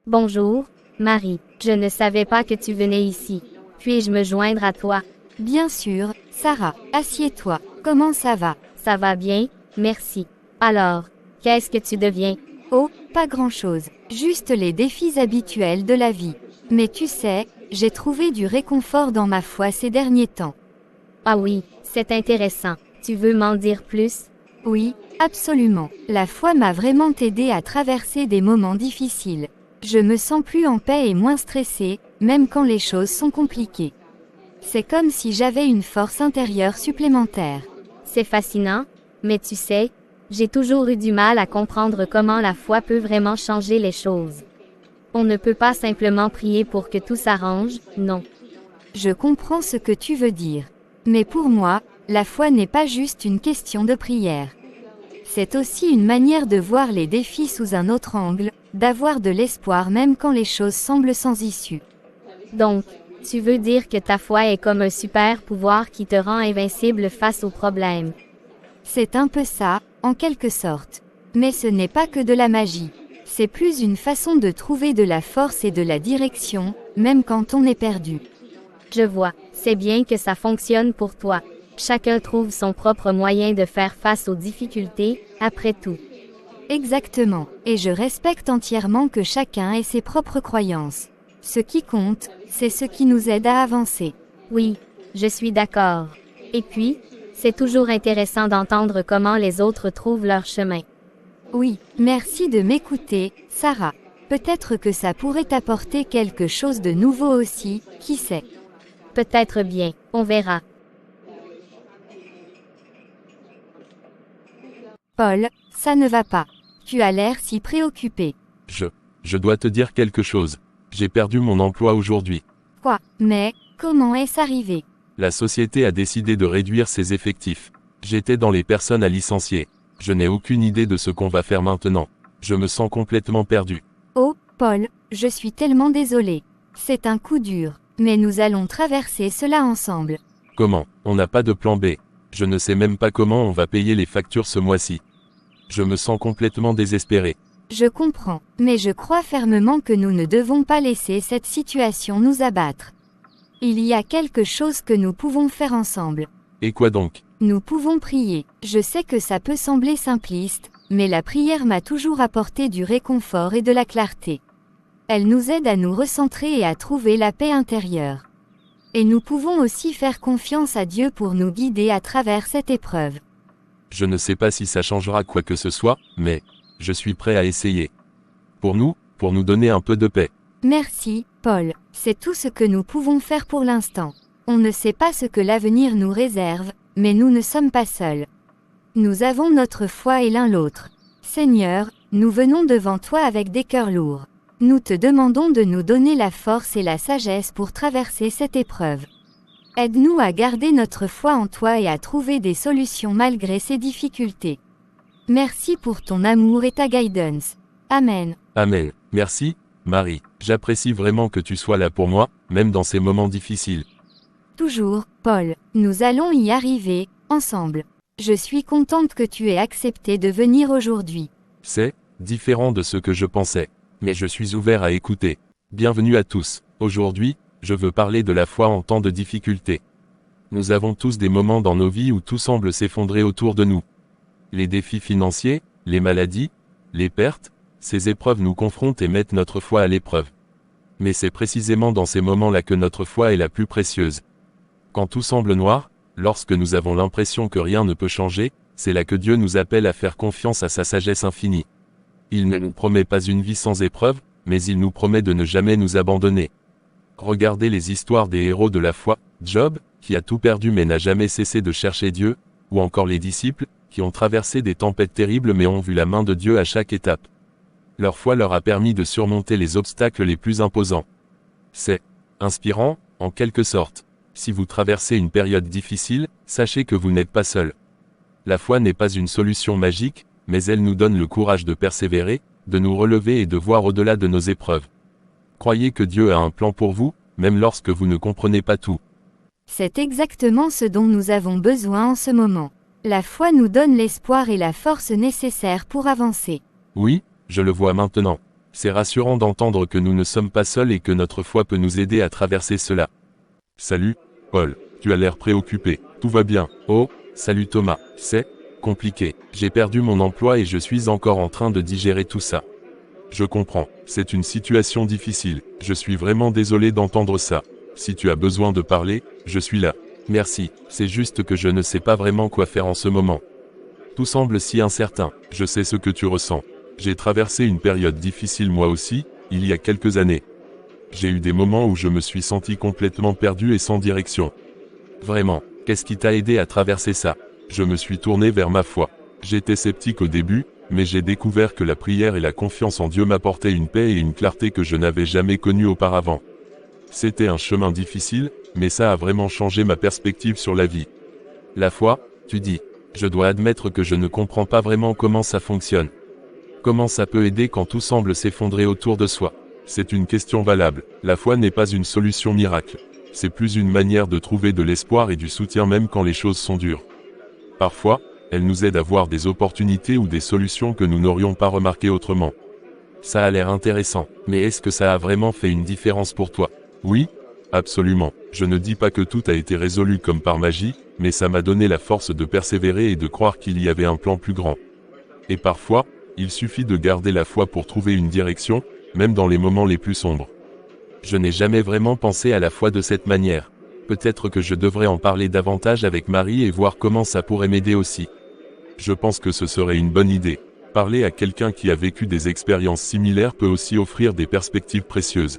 Bonjour, Marie. Je ne savais pas que tu venais ici. Puis-je me joindre à toi? Bien sûr, Sarah, assieds-toi. Comment ça va? Ça va bien, merci. Alors, qu'est-ce que tu deviens? Oh, pas grand-chose. Juste les défis habituels de la vie. Mais tu sais, j'ai trouvé du réconfort dans ma foi ces derniers temps. Ah oui, c'est intéressant. Tu veux m'en dire plus? Oui, absolument. La foi m'a vraiment aidé à traverser des moments difficiles. Je me sens plus en paix et moins stressée, même quand les choses sont compliquées. C'est comme si j'avais une force intérieure supplémentaire. C'est fascinant, mais tu sais, j'ai toujours eu du mal à comprendre comment la foi peut vraiment changer les choses. On ne peut pas simplement prier pour que tout s'arrange, non. Je comprends ce que tu veux dire. Mais pour moi, la foi n'est pas juste une question de prière. C'est aussi une manière de voir les défis sous un autre angle, d'avoir de l'espoir même quand les choses semblent sans issue. Donc, tu veux dire que ta foi est comme un super pouvoir qui te rend invincible face aux problèmes. C'est un peu ça, en quelque sorte. Mais ce n'est pas que de la magie. C'est plus une façon de trouver de la force et de la direction, même quand on est perdu. Je vois, c'est bien que ça fonctionne pour toi. Chacun trouve son propre moyen de faire face aux difficultés, après tout. Exactement, et je respecte entièrement que chacun ait ses propres croyances. Ce qui compte, c'est ce qui nous aide à avancer. Oui, je suis d'accord. Et puis, c'est toujours intéressant d'entendre comment les autres trouvent leur chemin. Oui, merci de m'écouter, Sarah. Peut-être que ça pourrait t'apporter quelque chose de nouveau aussi, qui sait. Peut-être bien, on verra. Paul, ça ne va pas. Tu as l'air si préoccupé. Je dois te dire quelque chose. J'ai perdu mon emploi aujourd'hui. Quoi? Mais, comment est-ce arrivé? La société a décidé de réduire ses effectifs. J'étais dans les personnes à licencier. Je n'ai aucune idée de ce qu'on va faire maintenant. Je me sens complètement perdu. Oh, Paul, je suis tellement désolée. C'est un coup dur, mais nous allons traverser cela ensemble. Comment? On n'a pas de plan B. Je ne sais même pas comment on va payer les factures ce mois-ci. Je me sens complètement désespéré. Je comprends, mais je crois fermement que nous ne devons pas laisser cette situation nous abattre. Il y a quelque chose que nous pouvons faire ensemble. Et quoi donc? Nous pouvons prier. Je sais que ça peut sembler simpliste, mais la prière m'a toujours apporté du réconfort et de la clarté. Elle nous aide à nous recentrer et à trouver la paix intérieure. Et nous pouvons aussi faire confiance à Dieu pour nous guider à travers cette épreuve. Je ne sais pas si ça changera quoi que ce soit, mais je suis prêt à essayer. Pour nous donner un peu de paix. Merci, Paul. C'est tout ce que nous pouvons faire pour l'instant. On ne sait pas ce que l'avenir nous réserve, mais nous ne sommes pas seuls. Nous avons notre foi et l'un l'autre. Seigneur, nous venons devant toi avec des cœurs lourds. Nous te demandons de nous donner la force et la sagesse pour traverser cette épreuve. Aide-nous à garder notre foi en toi et à trouver des solutions malgré ces difficultés. Merci pour ton amour et ta guidance. Amen. Amen. Merci, Marie. J'apprécie vraiment que tu sois là pour moi, même dans ces moments difficiles. Toujours, Paul. Nous allons y arriver, ensemble. Je suis contente que tu aies accepté de venir aujourd'hui. C'est différent de ce que je pensais. Mais je suis ouvert à écouter. Bienvenue à tous. Aujourd'hui, je veux parler de la foi en temps de difficulté. Nous avons tous des moments dans nos vies où tout semble s'effondrer autour de nous. Les défis financiers, les maladies, les pertes, ces épreuves nous confrontent et mettent notre foi à l'épreuve. Mais c'est précisément dans ces moments-là que notre foi est la plus précieuse. Quand tout semble noir, lorsque nous avons l'impression que rien ne peut changer, c'est là que Dieu nous appelle à faire confiance à sa sagesse infinie. Il ne nous promet pas une vie sans épreuve, mais il nous promet de ne jamais nous abandonner. Regardez les histoires des héros de la foi, Job, qui a tout perdu mais n'a jamais cessé de chercher Dieu, ou encore les disciples, qui ont traversé des tempêtes terribles mais ont vu la main de Dieu à chaque étape. Leur foi leur a permis de surmonter les obstacles les plus imposants. C'est inspirant, en quelque sorte. Si vous traversez une période difficile, sachez que vous n'êtes pas seul. La foi n'est pas une solution magique, mais elle nous donne le courage de persévérer, de nous relever et de voir au-delà de nos épreuves. Croyez que Dieu a un plan pour vous, même lorsque vous ne comprenez pas tout. C'est exactement ce dont nous avons besoin en ce moment. La foi nous donne l'espoir et la force nécessaires pour avancer. Oui, je le vois maintenant. C'est rassurant d'entendre que nous ne sommes pas seuls et que notre foi peut nous aider à traverser cela. Salut, Paul. Tu as l'air préoccupé. Tout va bien. Oh, salut Thomas. C'est compliqué. J'ai perdu mon emploi et je suis encore en train de digérer tout ça. Je comprends. C'est une situation difficile. Je suis vraiment désolé d'entendre ça. Si tu as besoin de parler, je suis là. Merci. C'est juste que je ne sais pas vraiment quoi faire en ce moment. Tout semble si incertain. Je sais ce que tu ressens. J'ai traversé une période difficile moi aussi, il y a quelques années. J'ai eu des moments où je me suis senti complètement perdu et sans direction. Vraiment, qu'est-ce qui t'a aidé à traverser ça? Je me suis tourné vers ma foi. J'étais sceptique au début, mais j'ai découvert que la prière et la confiance en Dieu m'apportaient une paix et une clarté que je n'avais jamais connues auparavant. C'était un chemin difficile, mais ça a vraiment changé ma perspective sur la vie. La foi, tu dis. Je dois admettre que je ne comprends pas vraiment comment ça fonctionne. Comment ça peut aider quand tout semble s'effondrer autour de soi? C'est une question valable. La foi n'est pas une solution miracle. C'est plus une manière de trouver de l'espoir et du soutien même quand les choses sont dures. Parfois, elle nous aide à voir des opportunités ou des solutions que nous n'aurions pas remarquées autrement. Ça a l'air intéressant, mais est-ce que ça a vraiment fait une différence pour toi? Oui, absolument. Je ne dis pas que tout a été résolu comme par magie, mais ça m'a donné la force de persévérer et de croire qu'il y avait un plan plus grand. Et parfois, il suffit de garder la foi pour trouver une direction, même dans les moments les plus sombres. Je n'ai jamais vraiment pensé à la foi de cette manière. Peut-être que je devrais en parler davantage avec Marie et voir comment ça pourrait m'aider aussi. Je pense que ce serait une bonne idée. Parler à quelqu'un qui a vécu des expériences similaires peut aussi offrir des perspectives précieuses.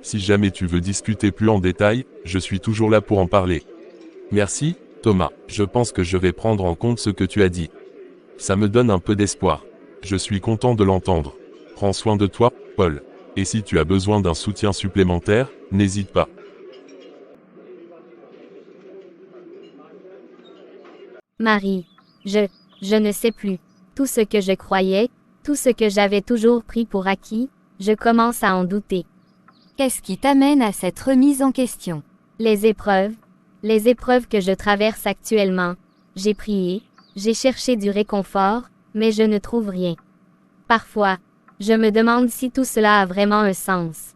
Si jamais tu veux discuter plus en détail, je suis toujours là pour en parler. Merci, Thomas. Je pense que je vais prendre en compte ce que tu as dit. Ça me donne un peu d'espoir. Je suis content de l'entendre. Prends soin de toi, Paul. Et si tu as besoin d'un soutien supplémentaire, n'hésite pas. Marie, je ne sais plus. Tout ce que je croyais, tout ce que j'avais toujours pris pour acquis, je commence à en douter. Qu'est-ce qui t'amène à cette remise en question? Les épreuves que je traverse actuellement. J'ai prié, j'ai cherché du réconfort, mais je ne trouve rien. Parfois, je me demande si tout cela a vraiment un sens.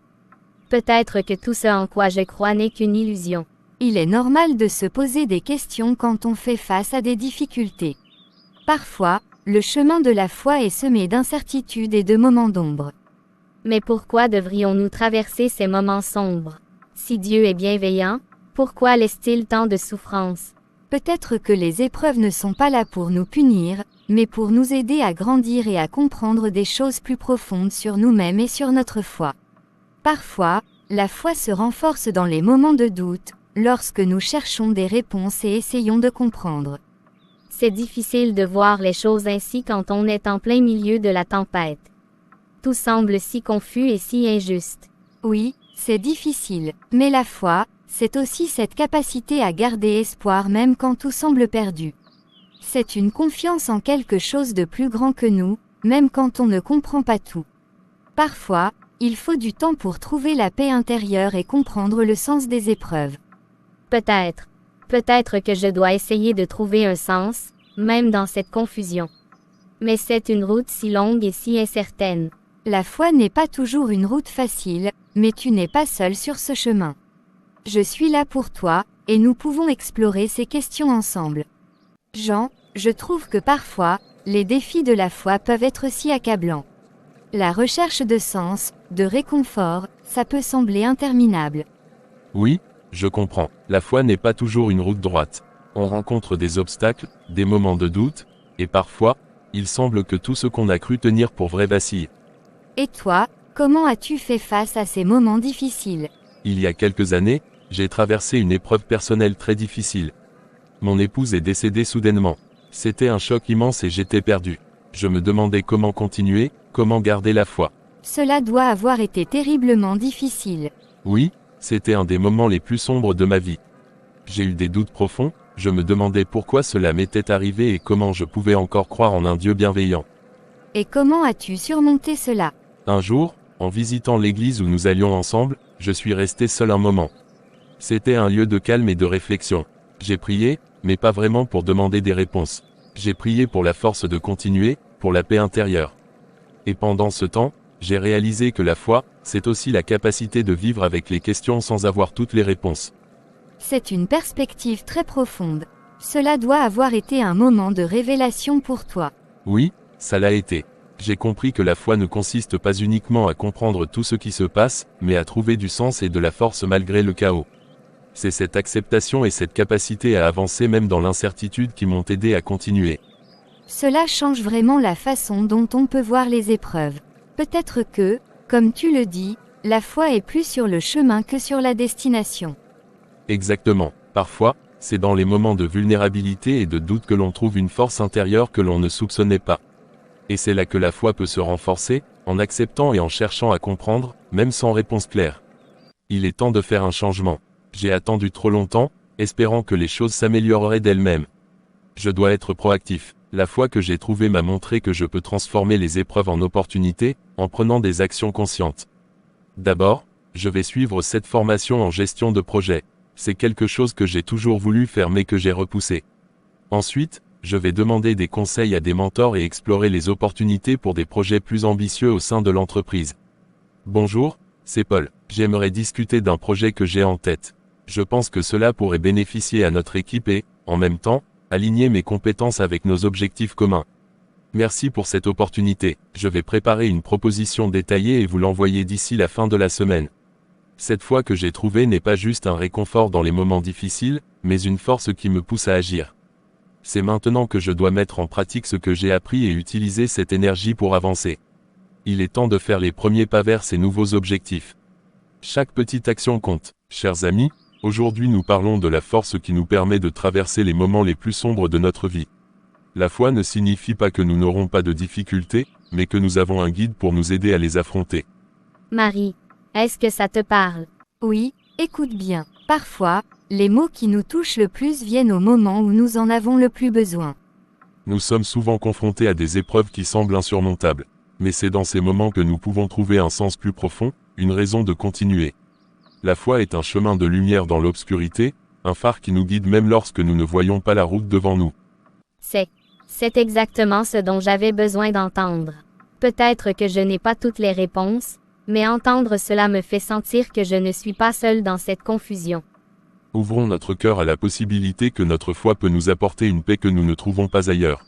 Peut-être que tout ce en quoi je crois n'est qu'une illusion. Il est normal de se poser des questions quand on fait face à des difficultés. Parfois, le chemin de la foi est semé d'incertitudes et de moments d'ombre. Mais pourquoi devrions-nous traverser ces moments sombres? Si Dieu est bienveillant, pourquoi laisse-t-il tant de souffrance? Peut-être que les épreuves ne sont pas là pour nous punir, mais pour nous aider à grandir et à comprendre des choses plus profondes sur nous-mêmes et sur notre foi. Parfois, la foi se renforce dans les moments de doute, lorsque nous cherchons des réponses et essayons de comprendre. C'est difficile de voir les choses ainsi quand on est en plein milieu de la tempête. Tout semble si confus et si injuste. Oui, c'est difficile, mais la foi, c'est aussi cette capacité à garder espoir même quand tout semble perdu. C'est une confiance en quelque chose de plus grand que nous, même quand on ne comprend pas tout. Parfois, il faut du temps pour trouver la paix intérieure et comprendre le sens des épreuves. Peut-être que je dois essayer de trouver un sens, même dans cette confusion. Mais c'est une route si longue et si incertaine. La foi n'est pas toujours une route facile, mais tu n'es pas seul sur ce chemin. Je suis là pour toi, et nous pouvons explorer ces questions ensemble. Jean, je trouve que parfois, les défis de la foi peuvent être si accablants. La recherche de sens, de réconfort, ça peut sembler interminable. Oui, je comprends. La foi n'est pas toujours une route droite. On rencontre des obstacles, des moments de doute, et parfois, il semble que tout ce qu'on a cru tenir pour vrai vacille. Et toi, comment as-tu fait face à ces moments difficiles? Il y a quelques années, j'ai traversé une épreuve personnelle très difficile. Mon épouse est décédée soudainement. C'était un choc immense et j'étais perdu. Je me demandais comment continuer, comment garder la foi. Cela doit avoir été terriblement difficile. Oui, c'était un des moments les plus sombres de ma vie. J'ai eu des doutes profonds, je me demandais pourquoi cela m'était arrivé et comment je pouvais encore croire en un Dieu bienveillant. Et comment as-tu surmonté cela? Un jour, en visitant l'église où nous allions ensemble, je suis resté seul un moment. C'était un lieu de calme et de réflexion. J'ai prié, mais pas vraiment pour demander des réponses. J'ai prié pour la force de continuer, pour la paix intérieure. Et pendant ce temps, j'ai réalisé que la foi, c'est aussi la capacité de vivre avec les questions sans avoir toutes les réponses. C'est une perspective très profonde. Cela doit avoir été un moment de révélation pour toi. Oui, ça l'a été. J'ai compris que la foi ne consiste pas uniquement à comprendre tout ce qui se passe, mais à trouver du sens et de la force malgré le chaos. C'est cette acceptation et cette capacité à avancer même dans l'incertitude qui m'ont aidé à continuer. Cela change vraiment la façon dont on peut voir les épreuves. Peut-être que, comme tu le dis, la foi est plus sur le chemin que sur la destination. Exactement. Parfois, c'est dans les moments de vulnérabilité et de doute que l'on trouve une force intérieure que l'on ne soupçonnait pas. Et c'est là que la foi peut se renforcer, en acceptant et en cherchant à comprendre, même sans réponse claire. Il est temps de faire un changement. J'ai attendu trop longtemps, espérant que les choses s'amélioreraient d'elles-mêmes. Je dois être proactif. La foi que j'ai trouvée m'a montré que je peux transformer les épreuves en opportunités, en prenant des actions conscientes. D'abord, je vais suivre cette formation en gestion de projet. C'est quelque chose que j'ai toujours voulu faire mais que j'ai repoussé. Ensuite, je vais demander des conseils à des mentors et explorer les opportunités pour des projets plus ambitieux au sein de l'entreprise. Bonjour, c'est Paul. J'aimerais discuter d'un projet que j'ai en tête. Je pense que cela pourrait bénéficier à notre équipe et, en même temps, aligner mes compétences avec nos objectifs communs. Merci pour cette opportunité. Je vais préparer une proposition détaillée et vous l'envoyer d'ici la fin de la semaine. Cette foi que j'ai trouvée n'est pas juste un réconfort dans les moments difficiles, mais une force qui me pousse à agir. C'est maintenant que je dois mettre en pratique ce que j'ai appris et utiliser cette énergie pour avancer. Il est temps de faire les premiers pas vers ces nouveaux objectifs. Chaque petite action compte. Chers amis, aujourd'hui nous parlons de la force qui nous permet de traverser les moments les plus sombres de notre vie. La foi ne signifie pas que nous n'aurons pas de difficultés, mais que nous avons un guide pour nous aider à les affronter. Marie, est-ce que ça te parle? Oui, écoute bien. Parfois, les mots qui nous touchent le plus viennent au moment où nous en avons le plus besoin. Nous sommes souvent confrontés à des épreuves qui semblent insurmontables. Mais c'est dans ces moments que nous pouvons trouver un sens plus profond, une raison de continuer. La foi est un chemin de lumière dans l'obscurité, un phare qui nous guide même lorsque nous ne voyons pas la route devant nous. C'est exactement ce dont j'avais besoin d'entendre. Peut-être que je n'ai pas toutes les réponses, mais entendre cela me fait sentir que je ne suis pas seul dans cette confusion. Ouvrons notre cœur à la possibilité que notre foi peut nous apporter une paix que nous ne trouvons pas ailleurs.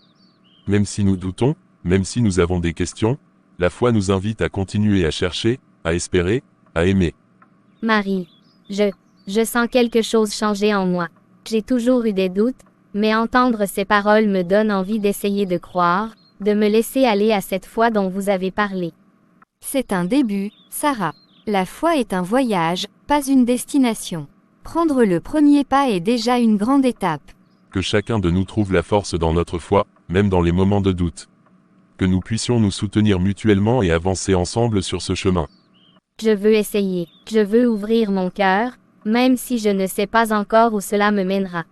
Même si nous doutons, même si nous avons des questions, la foi nous invite à continuer à chercher, à espérer, à aimer. Marie, je sens quelque chose changer en moi. J'ai toujours eu des doutes, mais entendre ces paroles me donne envie d'essayer de croire, de me laisser aller à cette foi dont vous avez parlé. C'est un début, Sarah. La foi est un voyage, pas une destination. Prendre le premier pas est déjà une grande étape. Que chacun de nous trouve la force dans notre foi, même dans les moments de doute. Que nous puissions nous soutenir mutuellement et avancer ensemble sur ce chemin. Je veux essayer. Je veux ouvrir mon cœur, même si je ne sais pas encore où cela me mènera.